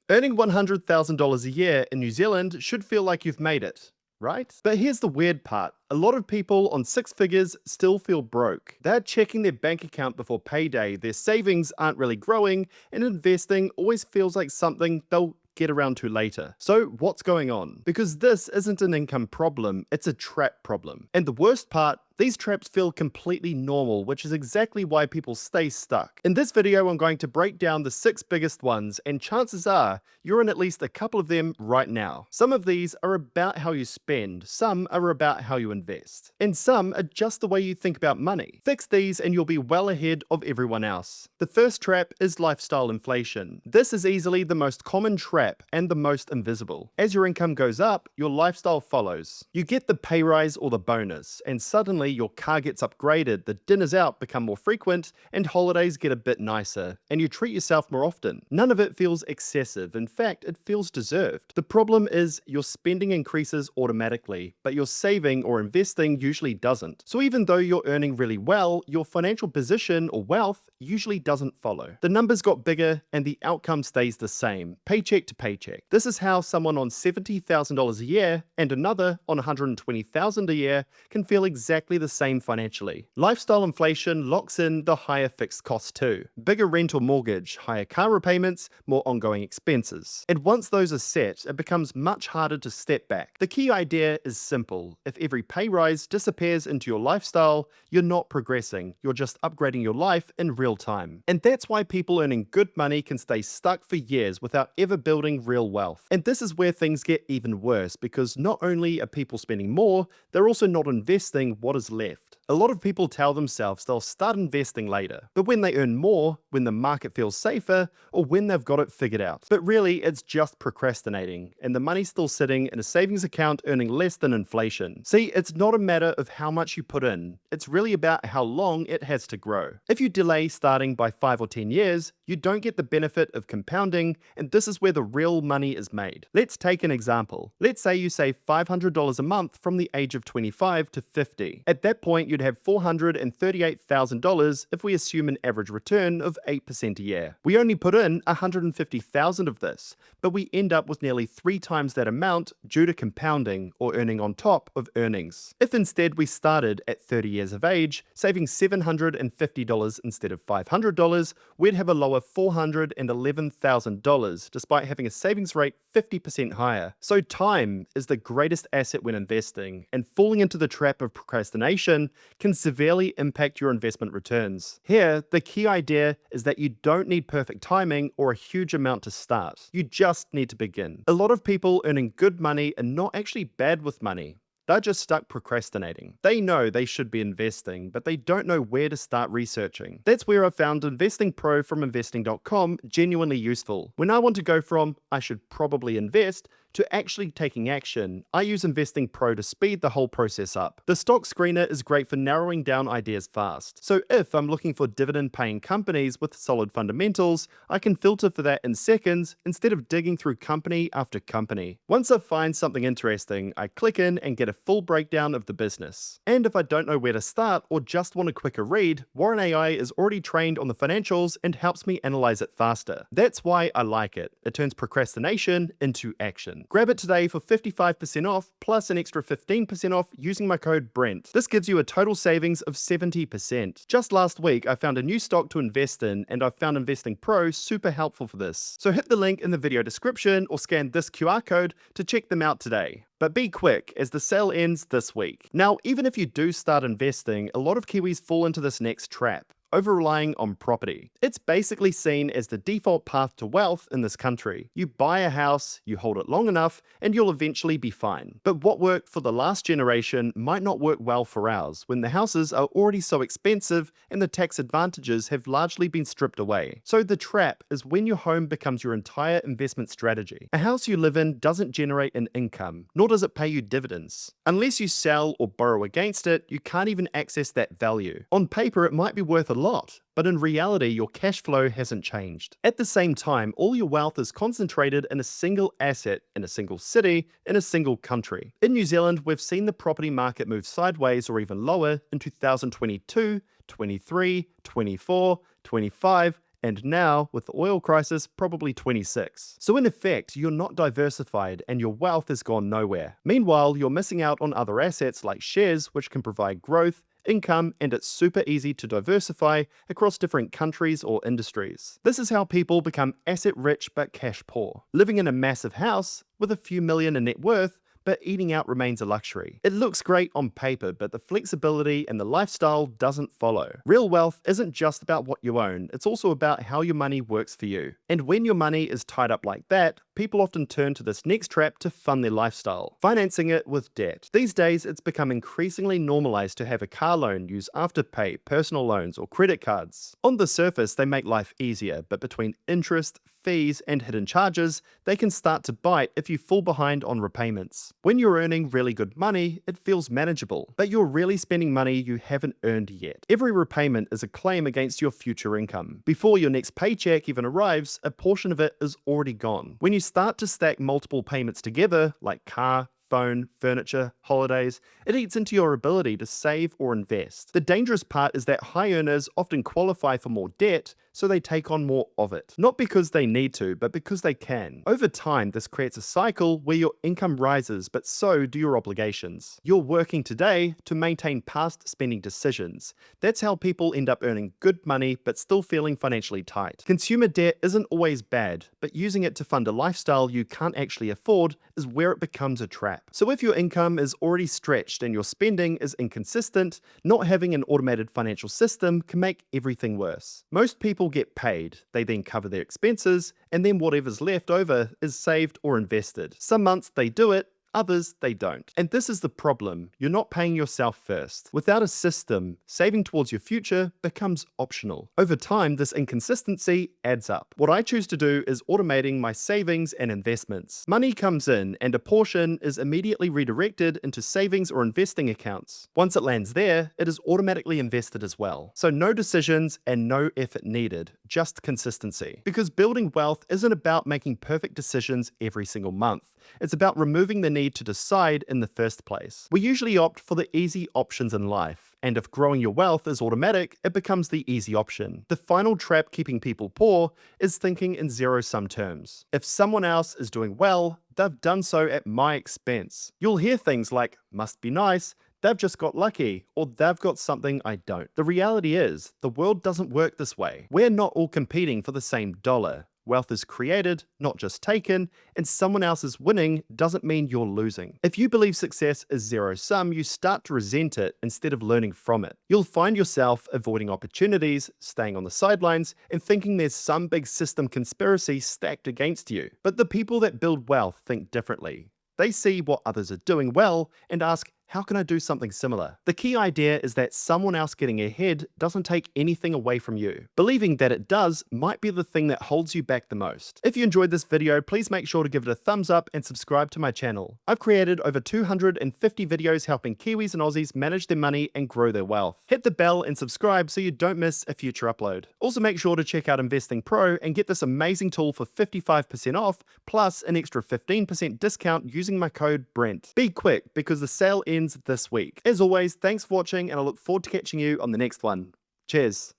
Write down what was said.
Earning $100,000 a year in New Zealand should feel like you've made it, right? But here's the weird part. A lot of people on six figures still feel broke. They're checking their bank account before payday, their savings aren't really growing, and investing always feels like something they'll get around to later. So what's going on? Because this isn't an income problem, it's a trap problem. And the worst part, these traps feel completely normal, which is exactly why people stay stuck. In this video, I'm going to break down the 6 biggest ones, and chances are you're in at least a couple of them right now. Some of these are about how you spend, some are about how you invest, and some are just the way you think about money. Fix these and you'll be well ahead of everyone else. The first trap is lifestyle inflation. This is easily the most common trap and the most invisible. As your income goes up, your lifestyle follows. You get the pay rise or the bonus, and suddenly your car gets upgraded, the dinners out become more frequent, and holidays get a bit nicer, and you treat yourself more often. None of it feels excessive, in fact, it feels deserved. The problem is your spending increases automatically, but your saving or investing usually doesn't. So even though you're earning really well, your financial position or wealth usually doesn't follow. The numbers got bigger and the outcome stays the same, paycheck to paycheck. This is how someone on $70,000 a year and another on $120,000 a year can feel exactly the same financially. Lifestyle inflation locks in the higher fixed costs too. Bigger rent or mortgage, higher car repayments, more ongoing expenses. And once those are set, it becomes much harder to step back. The key idea is simple. If every pay rise disappears into your lifestyle, you're not progressing. You're just upgrading your life in real time. And that's why people earning good money can stay stuck for years without ever building real wealth. And this is where things get even worse, because not only are people spending more, they're also not investing what is left. A lot of people tell themselves they'll start investing later, but when they earn more, when the market feels safer, or when they've got it figured out. But really, it's just procrastinating, and the money's still sitting in a savings account earning less than inflation. See, it's not a matter of how much you put in, it's really about how long it has to grow. If you delay starting by 5 or 10 years, you don't get the benefit of compounding, and this is where the real money is made. Let's take an example. Let's say you save $500 a month from the age of 25 to 50. At that point, you'd have $438,000 if we assume an average return of 8% a year. We only put in $150,000 of this, but we end up with nearly 3 times that amount due to compounding or earning on top of earnings. If instead we started at 30 years of age, saving $750 instead of $500, we'd have a lower $411,000 despite having a savings rate 50% higher. So time is the greatest asset when investing, and falling into the trap of procrastination can severely impact your investment returns. Here, the key idea is that you don't need perfect timing or a huge amount to start. You just need to begin. A lot of people earning good money are not actually bad with money. They're just stuck procrastinating. They know they should be investing, but they don't know where to start researching. That's where I found Investing Pro from investing.com genuinely useful. When I want to go from, I should probably invest, to actually taking action, I use Investing Pro to speed the whole process up. The stock screener is great for narrowing down ideas fast. So if I'm looking for dividend-paying companies with solid fundamentals, I can filter for that in seconds instead of digging through company after company. Once I find something interesting, I click in and get a full breakdown of the business. And if I don't know where to start or just want a quicker read, Warren AI is already trained on the financials and helps me analyze it faster. That's why I like it. It turns procrastination into action. Grab it today for 55% off plus an extra 15% off using my code Brent. This gives you a total savings of 70%. Just last week, I found a new stock to invest in, and I found Investing Pro super helpful for this. So hit the link in the video description or scan this QR code to check them out today. But be quick, as the sale ends this week. Now, even if you do start investing, a lot of Kiwis fall into this next trap: over-relying on property. It's basically seen as the default path to wealth in this country. You buy a house, you hold it long enough, and you'll eventually be fine. But what worked for the last generation might not work well for ours, when the houses are already so expensive and the tax advantages have largely been stripped away. So the trap is when your home becomes your entire investment strategy. A house you live in doesn't generate an income, nor does it pay you dividends. Unless you sell or borrow against it, you can't even access that value. On paper, it might be worth a lot, but in reality, your cash flow hasn't changed. At the same time, all your wealth is concentrated in a single asset, in a single city, in a single country. In New Zealand, we've seen the property market move sideways or even lower in 2022, 23, 24, 25, and now, with the oil crisis, probably 26. So in effect, you're not diversified and your wealth has gone nowhere. Meanwhile, you're missing out on other assets like shares, which can provide growth, income, and it's super easy to diversify across different countries or industries. This is how people become asset rich but cash poor, living in a massive house with a few million in net worth, but eating out remains a luxury. It looks great on paper, but the flexibility and the lifestyle doesn't follow. Real wealth isn't just about what you own, it's also about how your money works for you. And when your money is tied up like that, people often turn to this next trap to fund their lifestyle, financing it with debt. These days, it's become increasingly normalized to have a car loan, use Afterpay, personal loans, or credit cards. On the surface, they make life easier, but between interest, fees, and hidden charges, they can start to bite if you fall behind on repayments. When you're earning really good money, it feels manageable, but you're really spending money you haven't earned yet. Every repayment is a claim against your future income. Before your next paycheck even arrives, a portion of it is already gone. When you start to stack multiple payments together, like car, phone, furniture, holidays, it eats into your ability to save or invest. The dangerous part is that high earners often qualify for more debt, so they take on more of it. Not because they need to, but because they can. Over time, this creates a cycle where your income rises, but so do your obligations. You're working today to maintain past spending decisions. That's how people end up earning good money, but still feeling financially tight. Consumer debt isn't always bad, but using it to fund a lifestyle you can't actually afford is where it becomes a trap. So if your income is already stretched and your spending is inconsistent, not having an automated financial system can make everything worse. Most people get paid, they then cover their expenses, and then whatever's left over is saved or invested. Some months they do it, others they don't. And this is the problem. You're not paying yourself first. Without a system, saving towards your future becomes optional. Over time, this inconsistency adds up. What I choose to do is automating my savings and investments. Money comes in and a portion is immediately redirected into savings or investing accounts. Once it lands there, it is automatically invested as well. So no decisions and no effort needed, just consistency. Because building wealth isn't about making perfect decisions every single month. It's about removing the need to decide in the first place. We usually opt for the easy options in life, and if growing your wealth is automatic, it becomes the easy option. The final trap keeping people poor is thinking in zero-sum terms. If someone else is doing well, they've done so at my expense. You'll hear things like, must be nice, they've just got lucky, or they've got something I don't. The reality is, the world doesn't work this way. We're not all competing for the same dollar. Wealth is created, not just taken, and someone else's winning doesn't mean you're losing. If you believe success is zero-sum, you start to resent it instead of learning from it. You'll find yourself avoiding opportunities, staying on the sidelines, and thinking there's some big system conspiracy stacked against you. But the people that build wealth think differently. They see what others are doing well and ask, how can I do something similar? The key idea is that someone else getting ahead doesn't take anything away from you. Believing that it does might be the thing that holds you back the most. If you enjoyed this video, please make sure to give it a thumbs up and subscribe to my channel. I've created over 250 videos helping Kiwis and Aussies manage their money and grow their wealth. Hit the bell and subscribe so you don't miss a future upload. Also make sure to check out Investing Pro and get this amazing tool for 55% off, plus an extra 15% discount using my code Brent. Be quick because the sale ends this week. As always, thanks for watching and I look forward to catching you on the next one. Cheers.